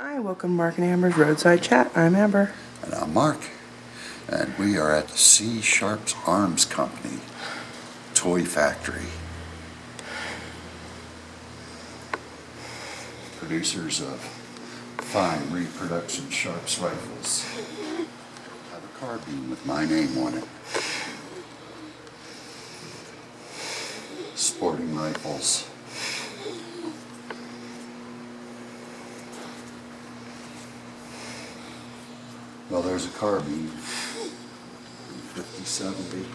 Hi, welcome to Mark and Amber's Roadside Chat. I'm Amber. And I'm Mark. And we are at the C. Sharps Arms Company Toy Factory. Producers of fine reproduction Sharps rifles. Have a carbine with my name on it. Sporting rifles. Well, there's a carbine, 50-70.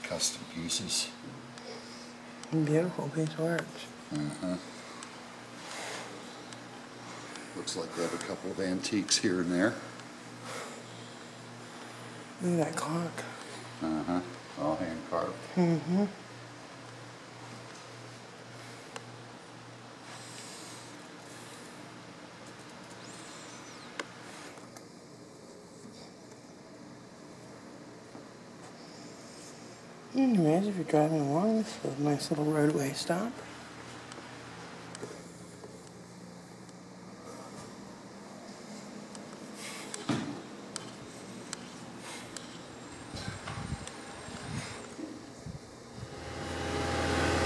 Custom pieces. Beautiful piece of work. Looks like we have a couple of antiques here and there. Look at that clock. All hand carved. Anyways, if you're driving along, this is a nice little roadway stop.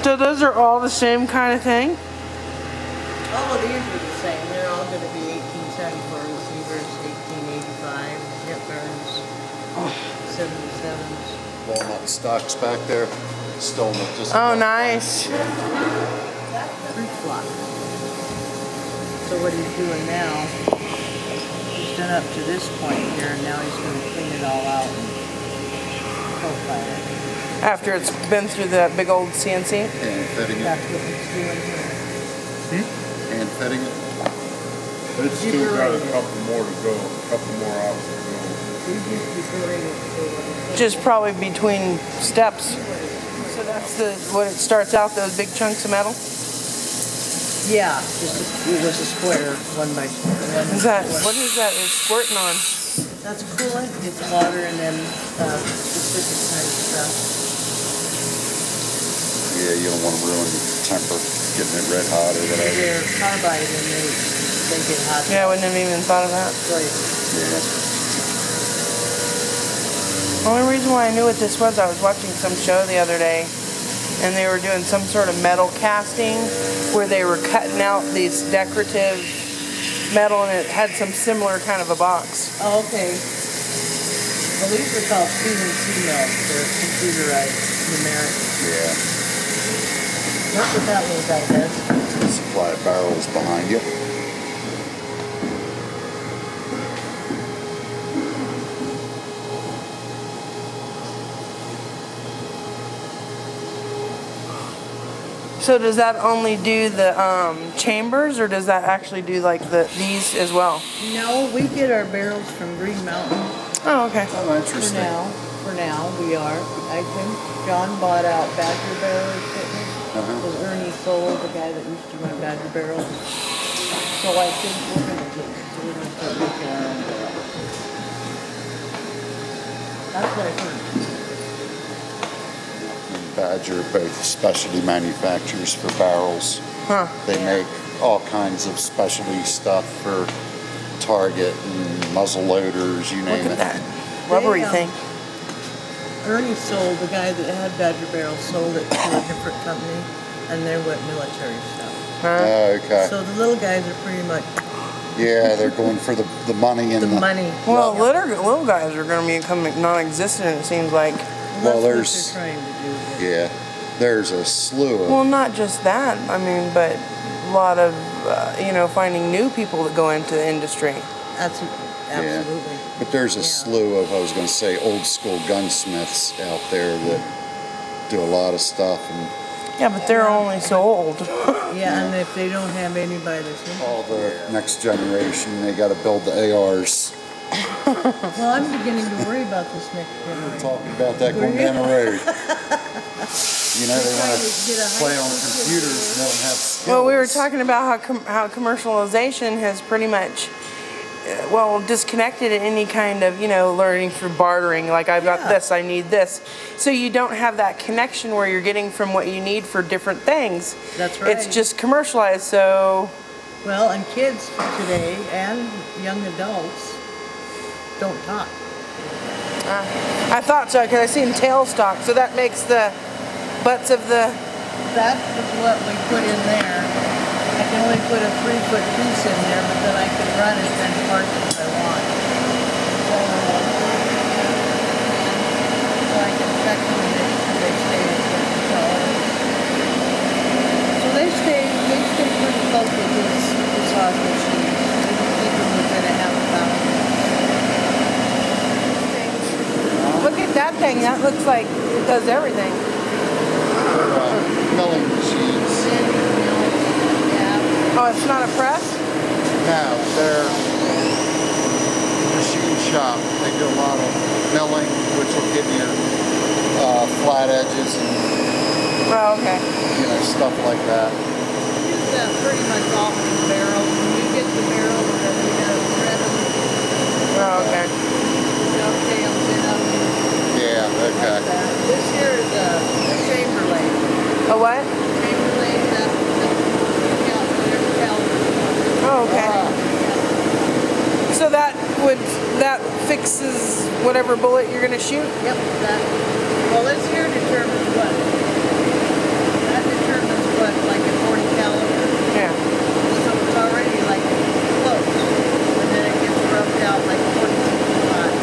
So those are all the same kind of thing? All of these are the same. They're all going to be 1874 receivers, 1885 hip burns, 77s. Walnut stocks back there. Stolen it just. Oh, nice. Fruit block. So what he's doing now, he's done up to this point here, and now he's going to clean it all out and profile it. After it's been through that big old CNC? Hand fitting That's it. what he's doing here. Hand fitting it. But it's still got a couple more to go, a couple more hours to go. He's just deferring it for what he's Just probably between steps. So that's what it starts out, those big chunks of metal? Yeah, it was a square, one by one. Is that, what is that it's squirting on? That's coolant, it's water, and then specific kind of stuff. Yeah, you don't want to ruin your temper getting it red hot or whatever. They're carbide and they get hot. Yeah, I wouldn't have even thought of that. Right. Yeah. The only reason why I knew what this was, I was watching some show the other day, and they were doing some sort of metal casting where they were cutting out these decorative metal, and it had some similar kind of a box. Oh, okay. Well, these are called CNC mills. They're computerized, numeric. Yeah. That's what that little guy does. Supply of barrels behind you. So does that only do the chambers, or does that actually do like these as well? No, we get our barrels from Green Mountain. Oh, okay. Oh, interesting. For now, we are. I think John bought out Badger Barrel Equipment. Because Ernie sold the guy that used to run Badger Barrel. So I think we're going to start making our own barrel. That's what I heard. Badger, both specialty manufacturers for barrels. Huh. They Yeah. make all kinds of specialty stuff for target and muzzle loaders, you Look name at it. that rubbery They, thing. Ernie sold, the guy that had Badger Barrel sold it to a different company, and they're what military stuff. Huh? Okay. So the little guys are pretty much Yeah, they're going for the money and the money. Well, Yeah. little guys are going to become non-existent. It seems like. Well, That's there's- what they're trying to do. but- Yeah, there's a slew of Well, not just that. I mean, but a lot of finding new people that go into the industry. Absolutely. But there's a Yeah. slew of, I was going to say, old school gunsmiths out there that do a lot of stuff, and Yeah, but they're only so old. Yeah, and if they don't have anybody that's all the next generation, they got to build the ARs. well, I'm beginning to worry about this next generation. Talking about that going down the road. You know, they want Trying to get a to play high on school computers kid and don't have skills. Well, we were talking about how commercialization has pretty much, disconnected any kind of, learning through bartering. Like, I've got Yeah. this, I need this. So you don't have that connection where you're getting from what you need for different things. That's right. It's just commercialized, so. Well, and kids today and young adults don't talk. I thought so, because I seen tailstock, so that makes the butts of the. That is what we put in there. I can only put a 3-foot piece in there, but then I can run as many parts as I want. So I can check them and make sure they stay in good control. So they stay pretty close with this hog machine. We don't keep them within a half a pound. Look at that thing, that looks like it does everything. Milling machines. Yeah. Oh, it's not a press? No, they're machine shop. They do a lot of milling, which will give you flat edges and Oh, okay. stuff like that. Use that pretty much off of the barrel. When you get the barrel, then you gotta thread them, Oh, okay. dovetails in them, Yeah, like okay. that. This here is a Chamberlain. A what? Chamberlain, that's the caliber. Oh, okay. So that fixes whatever bullet you're gonna shoot? Yep, that. Well, this here determines what. That determines what, like a 40 caliber. Yeah. So it's already like close. And then it gets rubbed out like 42.5.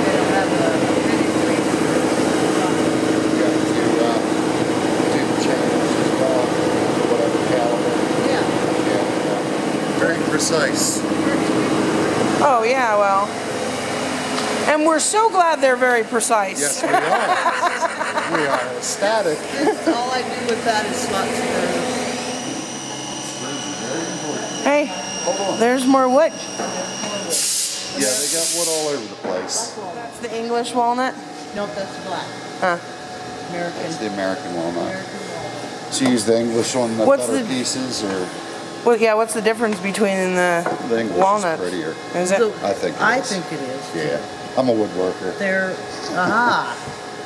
They don't have a finish rate. You got to do the channels as well, whatever caliber. Yeah. Yeah. Very precise. Oh, yeah, well. And we're so glad they're very precise. Yes, we are. We are ecstatic. All I do with that is slot screws. Hey, Hold on. there's more wood. Yeah, they got wood all over the place. That's the English walnut. Nope, that's black. Huh. American. It's the American walnut. American walnut. So you use the English on the What's better the- pieces, or Well, yeah, what's the difference between the the English walnuts? is prettier? Is it? So, I think it I is. think it is. Yeah, I'm a woodworker. They're, aha.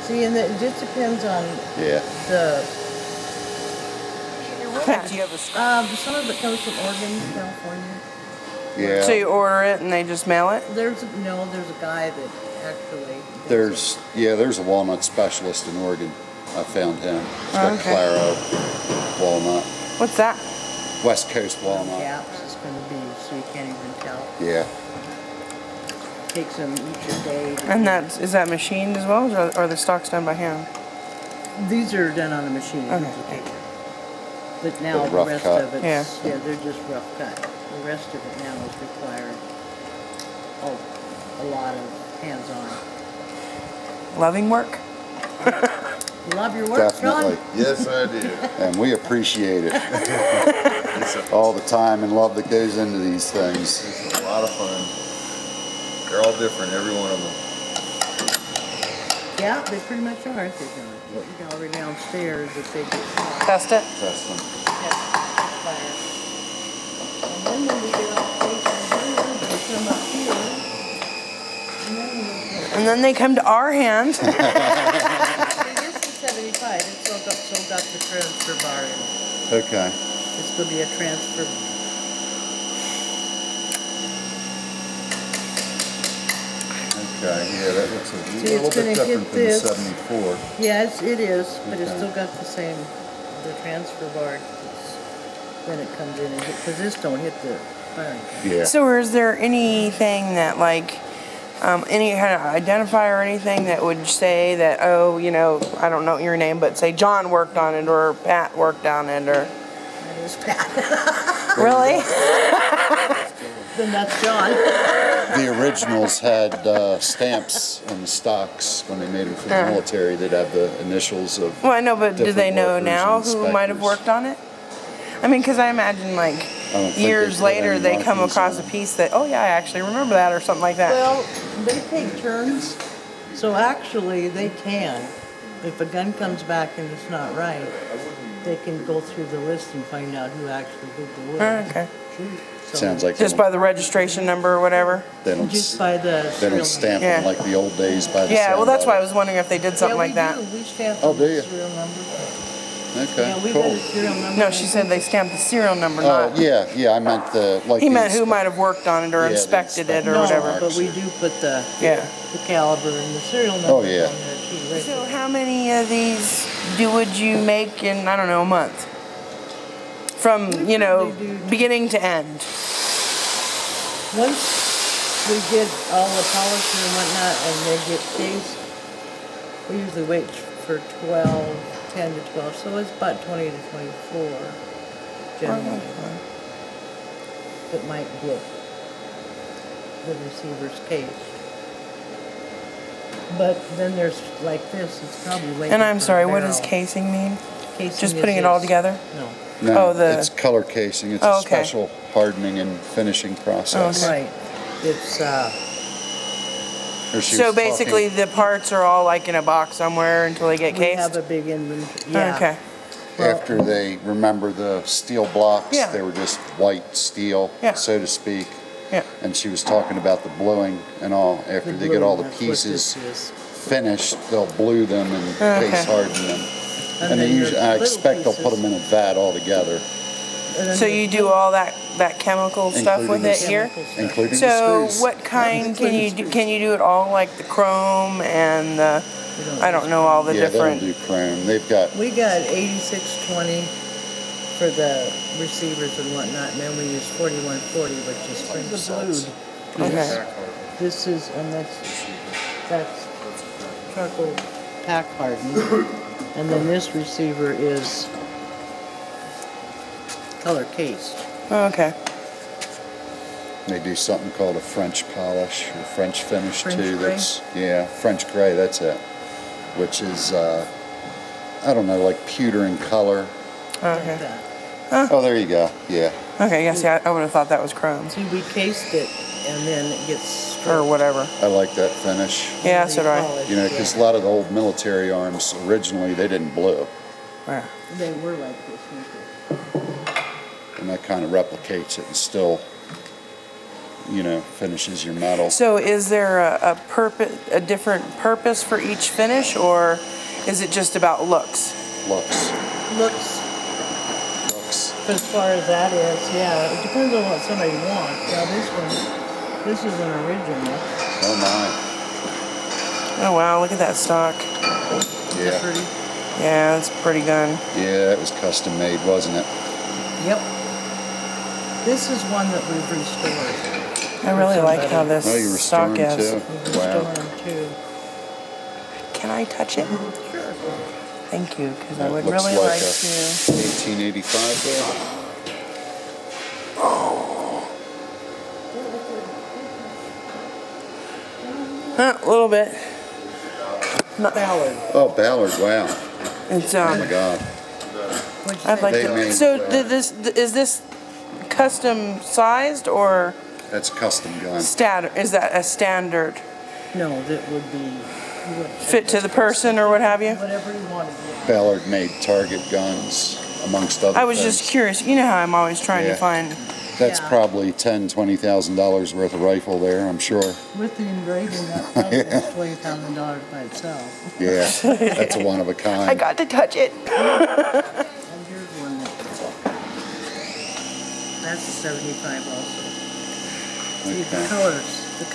See, and it just depends on Yeah. the, Do you have a some of it comes from Oregon, California. Yeah. So you order it and they just mail it? There's a guy that actually. There's a walnut specialist in Oregon. I found him. He's got Okay. Claro walnut, What's that? West Coast walnut. Gaps is gonna be, so you can't even tell. Yeah. Takes them each a day. And is that machined as well, or are the stalks done by hand? These are done on a machine. Okay. But now But the rough rest cut. of it's, Yeah. they're just rough cut. The rest of it now is required, a lot of hands-on. Loving work? You love your work, Definitely. John? Yes, I do. And we appreciate it. It's All the time and love that goes into these things. a lot of fun. They're all different, every one of them. Yeah, they pretty much are, aren't they, John? The gallery downstairs that they just Test it? Trust them. fire. And then when we get off station, they come up here. And then we And then they come to our hand. It is the 75. It's also got the transfer bar in it. Okay. This will be a transfer. Okay, yeah, that looks a See, little it's bit gonna different hit than the this. 74. Yes, it is, but it's Okay. still got the same, the transfer bar. Then it comes in and hit, because this don't hit the firing pin. Yeah. So is there anything that like, any kind of identifier or anything that would say that, oh, you know, I don't know your name, but say John worked on it or Pat worked on it or, That is Pat. really? Then that's John. The originals had stamps on the stocks when they made them for the military. They'd have the initials of. Well, I know, but do they different know workers now and who might have inspectors. worked on it? I mean, because I imagine like I don't think years they put later any they come markings across a on it. piece that, oh yeah, I actually remember that or something like that. Well, they take turns, so actually they can. If a gun comes back and it's not right, they can go through the list and find out who actually did the work. Okay. So, Sounds like Just by the registration number or whatever? they don't, just by the they serial don't stamp Yeah. them like the old days by the Yeah, well, that's why I sandbag. was wondering if they did something like that. Yeah, we do. We stamp Oh, the do you? serial number. Okay, Yeah, we've got cool. a serial number. No, she said they stamped the serial number, Oh, not. yeah, I meant the, like. He the meant who inspe- might have worked on it or Yeah, the inspected it or No, whatever. but we do put the Yeah. caliber and the serial number Oh, on yeah. there too. Right So there. how many of these would you make in, I don't know, a month? From, you know, probably do- beginning to end? Once we get all the polishing and whatnot and they get cased, we usually wait for 10 to 12, so it's about 20 to 24 generally. That might get the receiver's case. But then there's like this, it's probably waiting And I'm for a sorry, what does barrel. casing mean? Casing Just is putting it all this. together? No. No, Oh, the- it's color casing. It's Oh, a okay. special hardening and finishing process. Okay. Right. It's, Or she So was basically talking the parts are all like in a box somewhere until they get we have cased? a big inventory, yeah. Okay. well- after they remember the steel blocks, Yeah. they were just white steel, Yeah. so to speak. Yeah. And she was talking about the bluing and all. After The they get all the blue, that's what pieces this is. finished, they'll blue them and Okay. case harden them. And they then usually, there's I little expect they'll put pieces. them in a vat altogether, And then So there's you do all that chemical stuff Including with it the here? chemical stuff. including So the screws. what kind can Including you do? screws. Can you do it all like the chrome and the, I don't know all the Yeah, they don't different. do chrome. They've got, We got 8620 for the receivers and whatnot, and then we use 4140, which is spring blued. Okay. This is, and that's charcoal pack hardened. And then this receiver is color cased. Oh, okay. they do something called a French polish or French finish French too. gray? That's, yeah, French gray, that's it. Which is, I don't know, like pewter in color. Like Okay. that. Oh, there you go. Yeah. Okay. Yes. Yeah. I would have thought that was chrome See, we cased it, and then it gets or stripped. whatever. I like that finish. Yeah. So do I. Polished, You know, because a yeah. lot of the old military arms, originally, they didn't blue. Yeah. They were like this, weren't And that kind of replicates it and still, you know, finishes your metal. So is there a purpose, a different purpose for each finish, or is it just about looks? Looks. they? Looks, Looks. as far as that is, yeah, it depends on what somebody wants. Now this is an original. Oh, Oh wow! Look at that stock. my. Yeah. Pretty. Yeah, that's a pretty gun. Yeah, it was custom made, wasn't it? Yep. This is one that we've restored. I really like how Oh, this you're stock restoring is. too? We've Wow. restored them too. Can I touch it? Sure. Thank you, because I That would looks really like like a to. 1885 there. A little bit. Ballard. Oh, Ballard, wow. It's Oh my God. What'd you I'd say? like They to. made, So is this custom sized or That's a custom gun. standard? Is that a standard No, that would be. You would fit to the person or what have you? Whatever you wanted. Ballard made target guns, amongst other I was things. just curious. You know how I'm always trying Yeah. to find That's Yeah. probably $10,000-$20,000 worth of rifle there, I'm sure. With the engraving, that probably is $20,000 by itself. Yeah, that's a one of a kind. I got to touch it. And here's one that's a 75 also. See, the Okay.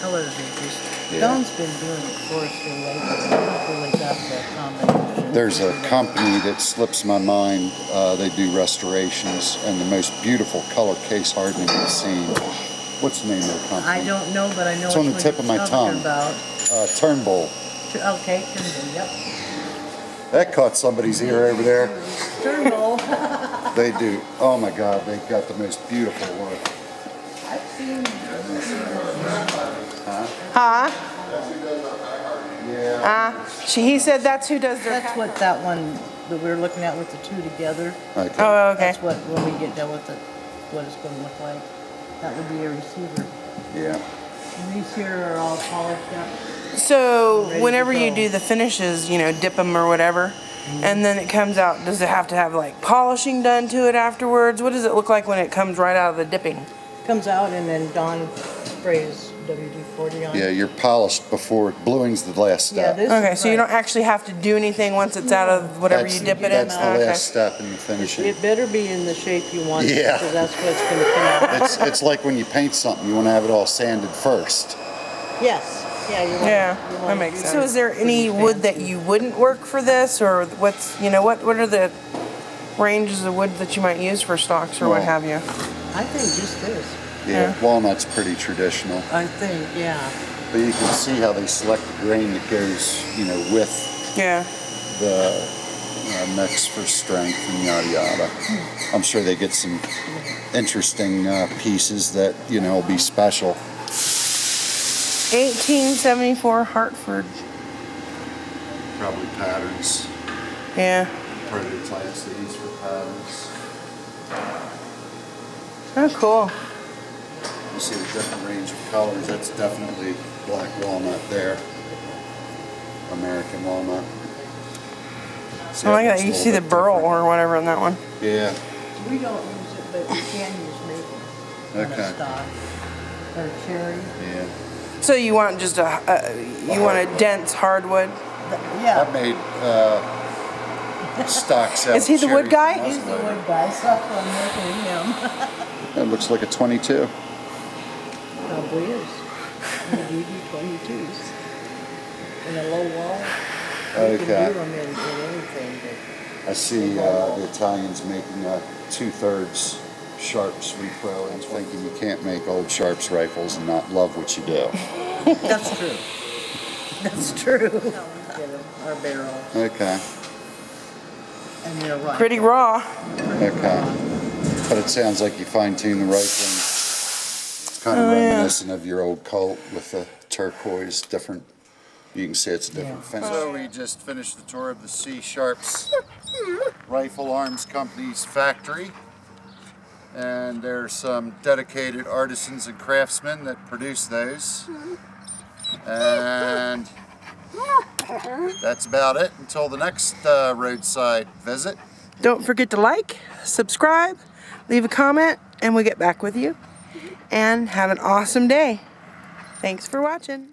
colors are just, Yeah. Dawn's been doing it for us for lately. We haven't really got the combination. There's a company that slips my mind. They do restorations and the most beautiful color case hardening I've seen. What's the name of the company? I don't know, but I know It's on the which tip one of my you're tongue. talking about. Turnbull. Okay, Turnbull, yep. That caught somebody's ear over there. Turnbull. They do. Oh my God, they've got the most beautiful work. I've seen. Huh? Yeah. He said that's who does their. That's what that one that we were looking at with the two together. Okay. Oh, okay. That's what, when we get done with it, what it's gonna look like. That would be a receiver. Yeah. And these here are all polished up. So Ready to whenever you go. do the finishes, you know, dip them or whatever, and then it comes out, does it have to have like polishing done to it afterwards? What does it look like when it comes right out of the dipping? Comes out and then Dawn sprays WD-40 on it. Yeah, you're polished before bluing's the last Yeah, step. this Okay, is so you right. don't actually have to do anything once it's out of whatever That's- you dip it in? That's the Okay. last step in the finishing. It better be in the shape you want it, Yeah. because that's what's gonna come out. It's like when you paint something, you want to have it all sanded first. Yes, yeah, you want. Yeah, you want that it makes to sense. be So is there pretty any wood that fancy. you wouldn't work for this, or what's, you know, what are the ranges of wood that you might use for stocks or what Well- have you? I think just this. Yeah, walnut's pretty traditional, I think, yeah. but you can see how they select the grain that goes, you know, with Yeah. the mix for strength and yada yada. I'm sure they get some interesting pieces that, you know, will be special. 1874 Hartford. Probably patterns, Yeah. prototypes they use for patterns. Oh, cool. You see the different range of colors. That's definitely black walnut there. American walnut. I like that. it's a You little see the bit burl different. or whatever in that one. Yeah. We don't use it, but we can use maple on Okay. a stock. Or cherry. Yeah. So you want just a dense hardwood? Yeah. I made stocks out Is he of the wood cherry guy? from He's the Muslim. wood guy, so I'm making him. That looks like a 22. Probably is. We do 22s. In a low wall. You Okay. can do them in anything, I see the Italians making a 2/3 Sharps repro and thinking you can't make old Sharps rifles and not love what you do. but that's true. That's true. Our barrel. Okay. And they're right. Pretty raw. Okay. But it sounds like you fine-tune the rifling. It's kind of reminiscent of your old Colt with the turquoise, different. You can see it's a different finish. So we just finished the tour of the C Sharps Rifle Arms Company's factory. And there's some dedicated artisans and craftsmen that produce those. And that's about it until the next roadside visit. Don't forget to like, subscribe, leave a comment, and we'll get back with you. And have an awesome day. Thanks for watching.